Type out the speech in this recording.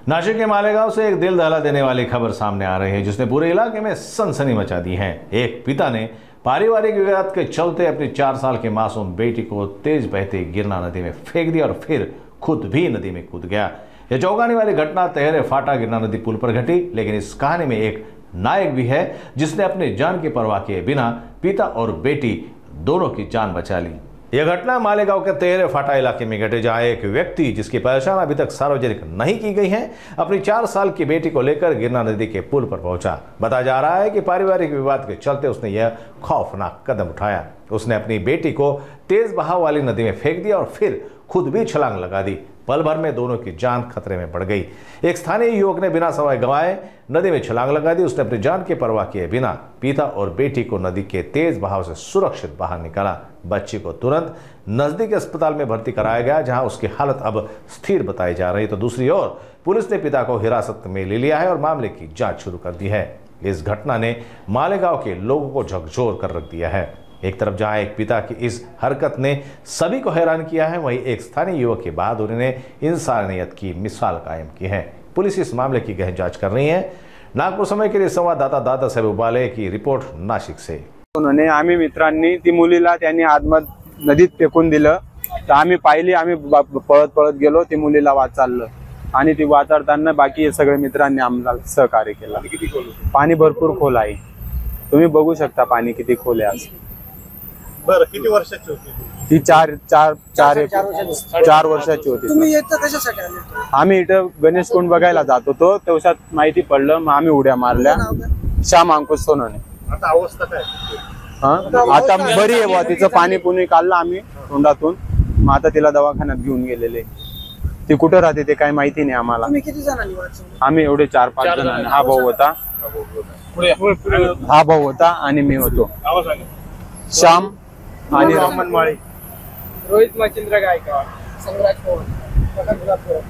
नासिक के मालेगांव से एक दिल दहला देने वाली खबर सामने आ रही है, जिसने पूरे इलाके में सनसनी मचा दी है। एक पिता ने पारिवारिक विवाद के चलते अपनी 4 साल की मासूम बेटी को तेज बहती गिरना नदी में फेंक दिया और फिर खुद भी नदी में कूद गया। यह चौंकाने वाली घटना तेहरे फाटा गिरना नदी पुल पर घटी, लेकिन इस कहानी में एक नायक भी है जिसने अपनी जान की परवाह किए बिना पिता और बेटी दोनों की जान बचा ली। यह घटना मालेगांव के तेहरे फाटा इलाके में घटे, जहां एक व्यक्ति जिसकी पहचान अभी तक सार्वजनिक नहीं की गई है, अपनी 4 साल की बेटी को लेकर गिरना नदी के पुल पर पहुंचा। बताया जा रहा है कि पारिवारिक विवाद के चलते उसने यह खौफनाक कदम उठाया। उसने अपनी बेटी को तेज बहाव वाली नदी में फेंक दिया और फिर खुद भी छलांग लगा दी। पल भर में दोनों की जान खतरे में पड़ गई। एक स्थानीय युवक ने बिना समय गंवाए नदी में छलांग लगा दी। उसने अपनी जान की परवाह किए बिना पिता और बेटी को नदी के तेज बहाव से सुरक्षित बाहर निकाला। बच्ची को तुरंत नजदीक अस्पताल में भर्ती कराया गया, जहां उसकी हालत अब स्थिर बताई जा रही। तो दूसरी ओर पुलिस ने पिता को हिरासत में ले लिया है और मामले की जांच शुरू कर दी है। इस घटना ने मालेगांव के लोगों को झकझोर कर रख दिया है। एक तरफ जहां एक पिता की इस हरकत ने सभी को हैरान किया है, वहीं एक स्थानीय युवक की बहादुरी ने इंसानियत की मिसाल कायम की है। पुलिस इस मामले की गहन जांच कर रही है। नागपूर समय के लिए संवाददाता दादासाहेब उबाले की रिपोर्ट नाशिक से। उन्होंने आम्ही मित्रांनी ती मुलीला त्यांनी आदमत नदीत फेकून दिलं, तर आम्ही पाहिली, आम्ही पळत पळत गेलो, ती मुलीला वाचवलं आणि ती वाचवताना बाकी सगळे मित्रांनी आम्हाला सहकार्य केलं। पाणी भरपूर खोल आहे, तुम्ही बघू शकता पाणी किती खोल आहे। आज बरं, किती वर्षाची होती ती? 4 वर्षाची होती। तुम्ही येतं कशासाठी आले? आम्ही इथं गणेश कुंड बघायला जात होतो, तेवढ्यात माहिती पडलं, मग आम्ही उड्या मारल्या। श्याम अंकुश सोनवणे। आता अवस्था काय? आता बरी आहे बुवा, तिचं पाणी पुणी काढलं आम्ही तोंडातून, मग आता तिला दवाखान्यात घेऊन गेलेले। ती कुठं राहते ते काही माहिती नाही आम्हाला। तुम्ही किती जणांनी वाचवलं? आम्ही एवढे 4-5 जणांनी। हा भाऊ होता आणि मी होतो। श्याम आणि मनमाळी, रोहित मच्छिंद्र गायकवाड, संग्राज पवार,